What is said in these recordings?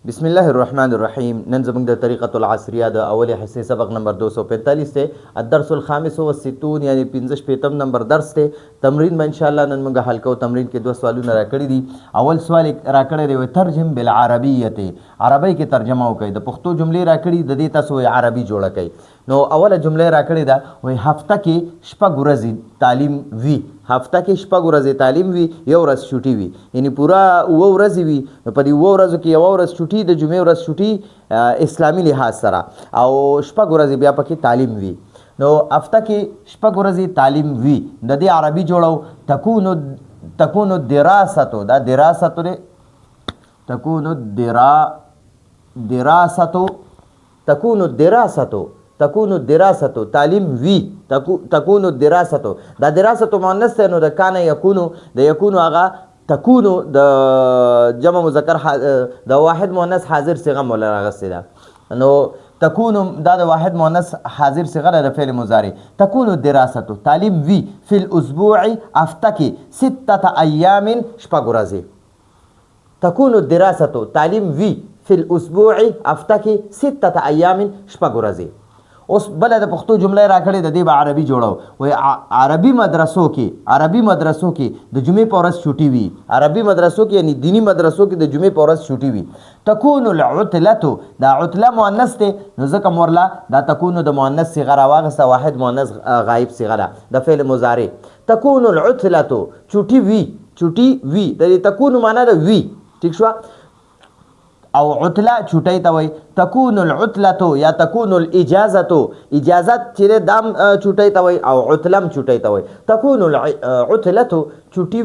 بسم الله الرحمن الرحیم. نن زموږ د طریقة العصریه د اولې حصې سبق نمبر 245 دی. الدرس الخامس والستون یعنی 65 نمبر درس دی. تمرین به انشاءالله نن موږ حل کوو. تمرین کې دوه سوالونه راکړي دي. اول سوال راکړی دی ترجم بالعربیه، عربی کې ترجمه وکړئ. د پښتو جملې راکړي د دې تاسو عربي جوړه کړئ. نو اوله جمله راکړې ده وایي هفته کې شپږ ورځې تعلیم وي. هفته کې شپږ ورځې تعلیم وي، یو ورځ چھوټي وي، یعنی پوره اوه ورځې وي. نو په دې اوه ورځو کې یوه ورځ چھوټي، د جمعې ورځ چھوټي اسلامي لحاظ سره، او شپږ ورځې بیا پکې تعلیم وي. نو هفته کې شپږ ورځې تعلیم وي، د دې عربي جوړو تکونو دراستو، دا دراستو دی، تکونو دراستو تعلیم وی، تکونو دراستو. دا دراستو مؤنث دی، نو د کان یکونو، د یکونو هغه تکونو د جمع مذکر د واحد مؤنث حاضر صيغه مولا راغستې ده. نو تکونو دا د واحد مؤنث حاضر صيغه د فعل مضارع. تکونو دراستو تعلیم وی فی الاسبوع، هفته کې 6 ایام شپږ ورځې. تکونو دراستو تعلیم وی فی الاسبوع، هفته کې 6 ایام شپږ ورځې. اوس بله د پښتو جمله راکړې د دې به عربي جوړو. وایي عربي مدرسو کې د جمعې په ورځ چھوټي وي. عربي مدرسو کې یعنی دینی مدرسو کې د جمعې په ورځ چھوټي وي. تکون العطلتو، دا عطله مؤنث دی، نو ځکه مورله دا تکونو د مؤنث صیغه راواغسته، واحد مؤنث غایب صیغه ده د فعل مضارع. تکون العطلتو چھوټي وي، د دې تکونو معنا ده وي، ٹھیک شوه. او عطله چھوټی ته وایي. تکون العطلتو یا تکون الاجازتو، اجازت چې دام چھوټی ته وایي، او عطلم چھوټی ته وایي. تکون العطلتو چھوټي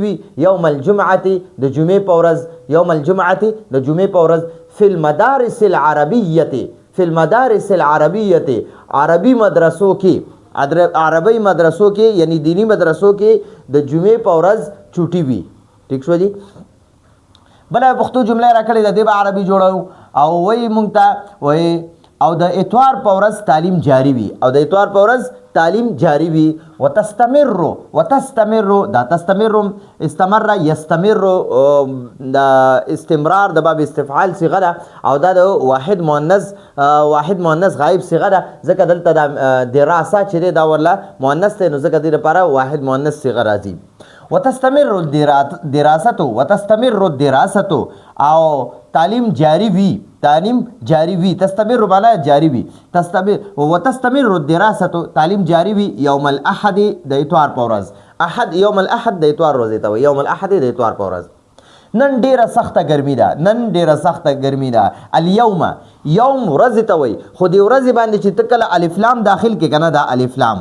وي یوم الجمعة، د جمعې په ورځ، یوم الجمعة د جمعې په ورځ. فی المدارس العربیة، عربي مدرسو کې، عربي مدرسو کې یعنی دینی مدرسو کې د جمعې په ورځ چھوټي وي. ٹھیک شو جی. بله پښتو جمله راکړې د دې به عربي جوړو. او وایي مونږ ته وایي او د اتوار په ورځ تعلیم جاری وي، وتستمر، دا تستمر استمر یستمر، دا استمرار د باب استفعال صيغه ده، او دا د واحد مؤنث غایب صيغه ده، ځکه دلته د دراسه چې دی دا ورله مؤنث دی، نو ځکه دې لپاره واحد مؤنث صيغه راځي. وتستمر الدراسة او تعلیم جاری وي، تستمر معنا جاری وي، وتستمر الدراسة تعلیم جاری وي یوم الاحد د اتوار په ورځ. احد یوم الاحد د اتوار ورځ ته وایي، یوم الاحد د اتوار په ورځ. نن ډیره سخته ګرمي ده، الیوم یوم ورځ ته وایي، خو دې ورځ باندې چې ته کله الف لام داخل کې کنه، دا الف لام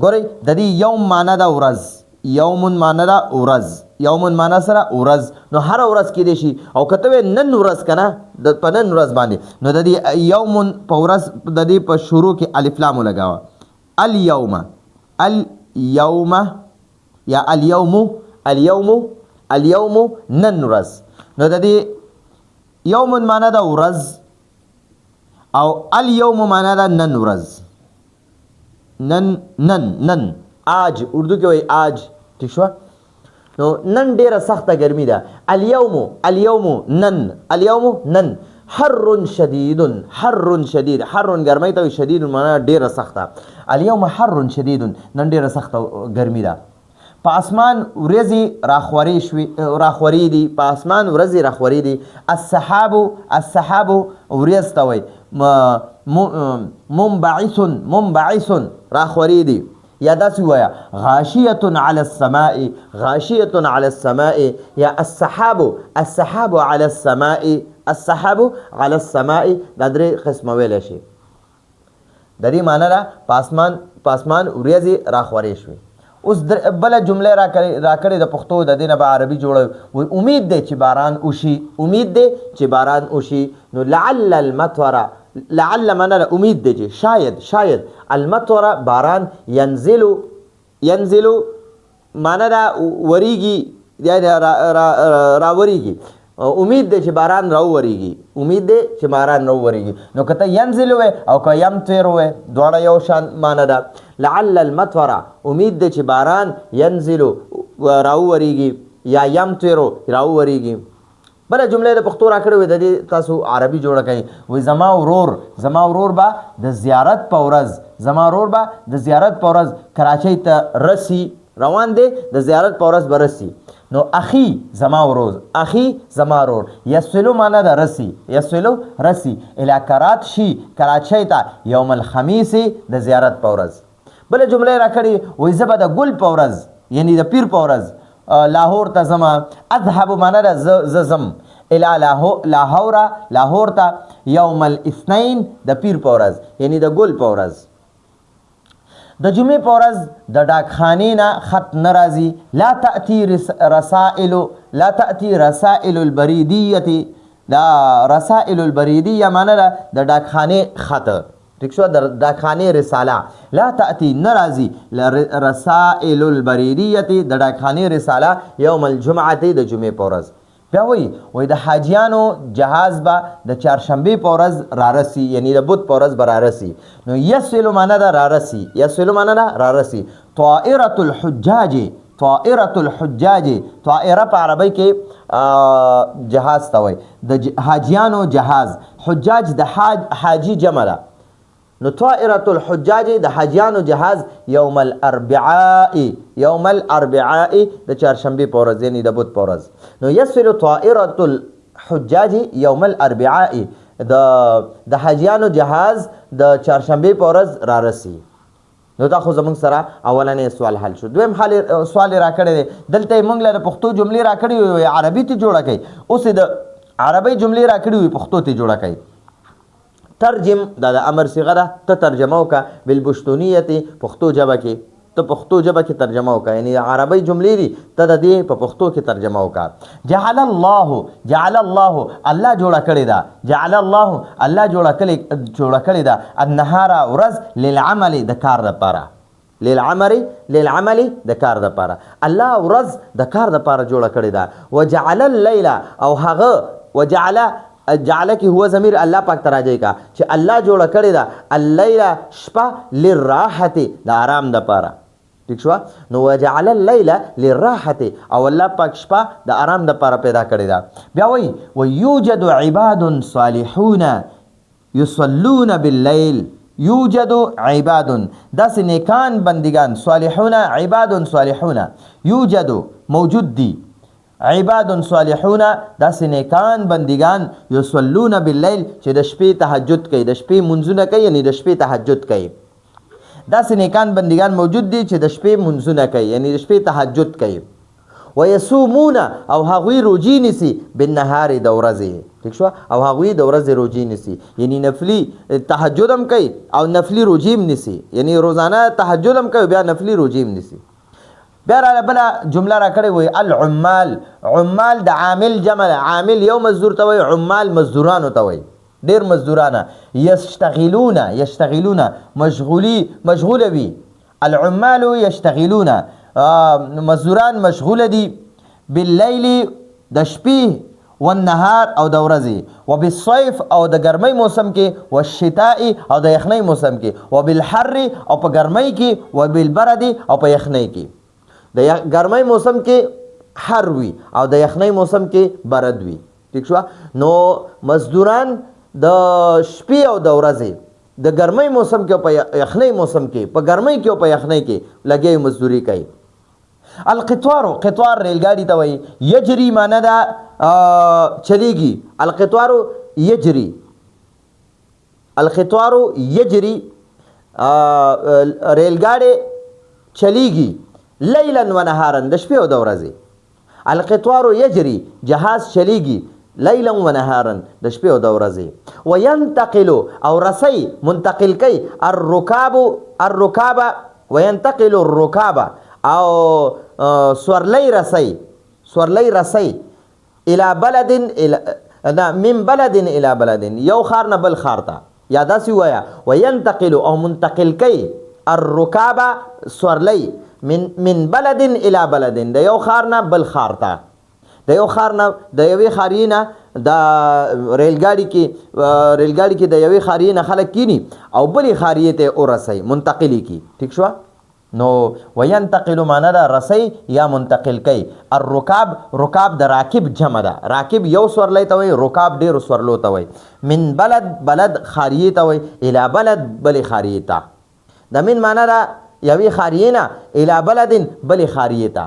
ګورئ د دې یوم معنا ده ورځ، یومن معنا ده ورځ، یومن معنا سره ورځ، نو هر ورځ کې دی شي. او کته نن ورځ کنه، د په نن ورځ باندې، نو د دې یومن په ورځ د دې په شروع کې الف لام لګاوه. الیوم یا الیوم نن ورځ، نو د دې یومن معنا ده ورځ، او الیوم معنا ده نن ورځ. نن آج اردو کې وایي آج، ٹھیک شو. نو نن ډیره سخته ګرمي ده. الیوم نن. حر شدید، حر ګرمۍ ته وایي، شدید معنا ډیره سخته. الیوم حر شدید، نن ډیره سخته ګرمي ده. په اسمان ورځې راخوري دي، په اسمان ورځې راخوري دي. السحاب ورځ ته وایي. منبعث راخوري دي. یا داسې ووایه غاشیة علی السماء، یا السحاب علی السماء، دا درې قسمه ویلی شي. د دې معنی ده په اسمان ورځې راخورې شوې. اوس بله جمله راکړې د پښتو، د دې نه به عربي جوړوي. امید دی چې باران وشي. نو لعل المطر، لعل معنا ده امید دی چې شاید المطر باران، ینزلو معنا ده وریږي، یعنې راوریږي. امید دی چې باران راوریږي. نو که ته ینزلو وی او که یمطر وی، دواړه یو شان معنا ده. لعل المطر امید دی چې باران، ینزلو راوریږي، یا یمطر راوریږي. بله جمله د پښتو راکړې وې، د دې تاسو عربي جوړه کړئ. وایي زما ورور به د زیارت په ورځ زما ورور به د زیارت په ورځ کراچۍ ته رسي، روان دی د زیارت په ورځ به رسي. نو اخي زما ورور یسلو معنا د رسي، یسلو رسي الی کراچۍ ته یوم الخمیس د زیارت په ورځ. بله جمله راکړې وایي زه به د ګل په ورځ یعنی د پیر په ورځ لاهور ته ځم. اذهب معنا د زه ځم الی لاهور ته یوم الاثنین د پیر په ورځ یعنی د ګل په ورځ. د جمعې په ورځ د ډاکخانې نه خط نه راځي. لا تأتي رسائل البریدیه، دا رسائل البریدیه معنا ده د ډاکخانې خط، ٹھیک شو، د ډاکخانې رساله. لا تأتي نه راځي رسائل البریدیه د ډاکخانې رساله یوم الجمعه د جمعې په ورځ. بیا وایي د حاجیانو جهاز به د چهارشنبې په ورځ رارسي یعنی د بت په ورځ به رارسي. نو یسلو معنا ده رارسي، یسلو معنا ده رارسي. طائرة الحجاج طائره په عربی کې جهاز ته وایي، د حاجیانو جهاز. حجاج د حاجی جمع ده. نو طائرة الحجاج د حاجیانو جهاز یوم الاربعاء د چهارشنبې په ورځ یعنی د بت په ورځ. نو یسل طائرة الحجاج یوم الاربعاء د حاجیانو جهاز د چهارشنبې په ورځ رارسي. نو دا خو زمونږ سره اولنې سوال حل شو. دویم سوال راکړی دی، دلته یې موږ له پښتو جملې راکړې وي عربي ته جوړه کوي، اوس یې د عربي جملې راکړې وي پښتو ته جوړه کوي. ترجم دا د امر صيغه ده، ته ترجمه وکړه بالبشتونیه پښتو ژبه کې، ته پښتو ژبه کې ترجمه وکړه یعنی عربی جملې دي ته د دې په پښتو کې ترجمه وکړه. جعل الله الله جوړه کړې ده، جعل الله الله جوړه کړې ده النهار ورځ للعمل د کار لپاره، للعمل د کار لپاره، الله ورځ د کار لپاره جوړه کړې ده. وجعل الليل او هغه جعل کی هو ضمیر الله پاک تراجه کا چې الله جوړه کړی دا الليل شپه للراحت د آرام د پاره، ٹھیک شو. نو وجعل الليل للراحت او الله پاک شپه د آرام د پاره پیدا کړی دا. بیا وایي ويوجد عباد صالحون يصلون بالليل، یوجد عباد داس نیکان بندگان، صالحون عباد صالحون، یوجد موجود دی، عباد صالحون داسې نیکان بندگان، یصلون باللیل چې د شپې تهجد کوي، د شپې منځونه کوي یعنی د شپې تهجد کوي. داسې نیکان بندگان موجود دي چې د شپې منځونه کوي یعنی د شپې تهجد کوي. ويصومون او هغوی روجي نیسي بالنهار د ورځې، ٹھیک شو، او هغوی د ورځې روجي نیسي یعنی نفلي تهجد هم کوي او نفلي روجي هم نیسي یعنی روزانه تهجد هم کوي بیا نفلي روجي هم نیسي. بیا را بله جمله را کړې وایي العمال، عمال د عامل جمع، عامل یو مزدور ته وایي، عمال مزدورانو ته وایي، ډېر مزدورانه. یشتغلون مشغوله وي، العمال یشتغلون مزدوران مشغوله دي، باللیل د شپې والنهار او د ورځې، وبالصيف او د ګرمۍ موسم کې، والشتاء او د یخنۍ موسم کې، وبالحر او په ګرمۍ کې، وبالبرد او په یخنۍ کې. د ګرمۍ موسم کې حر وي او د یخنۍ موسم کې برد وي، ٹھیک شو. نو مزدوران د شپې او د ورځې د ګرمۍ موسم کې او په یخنۍ موسم کې، په ګرمۍ کې او په یخنۍ کې لګي مزدوري کوي. قطار ریلګاډي ته وایي، یجري معنا ده چلیږي، القطار یجري ریلګاډي چلیږي لیلا و نهارا د شپې او د ورځې. القطار یجري جهاز چلیږي لیلا و نهارا د شپې او د ورځې. وینتقل او رسی منتقل کوي، الرکاب وینتقل الرکاب او سورلی رسی الى بلد من بلد الى بلد یو خار نه بل خار ته، یا داسې وایه وینتقل او منتقل کوي الرکاب سورلی من بلد الى بلد د یو خار نه بل خار ته، د یو خار نه د یوې خارې نه د ریلګاډي کې د یوې خارې نه خلک کینی او بلې خارې ته ورسوي، منتقلی کی، ٹھیک شو. نو وینتقل معنا ده رسی یا منتقل کوي. الرکاب رکاب د راکب جمع ده. راکب یو سورلی ته وایي، رکاب ډېرو سورلو ته وایي. من بلد بلد خاریې ته وایي، الی بلد بلې خاریې ته. د من معنا ده یوې خاریې نه الی بلدن بلې خاریې ته.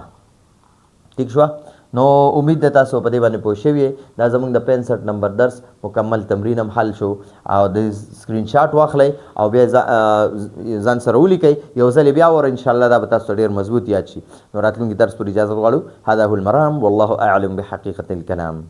ٹھیک شوه؟ نو امید ده تاسو په دې باندې پوه شوي. دا زموږ د 65 نمبر درس مکمل تمرین هم حل شو او د سکرین شاټ واخلئ او بیا ځان سره ولیکئ، یو ځل بیا وره انشاءالله دا به تاسو ته ډېر مضبوط یاد شي. نو راتلونکي درس پورې اجازه غواړو. هذا هو المرام والله اعلم بحقیقة الکلام.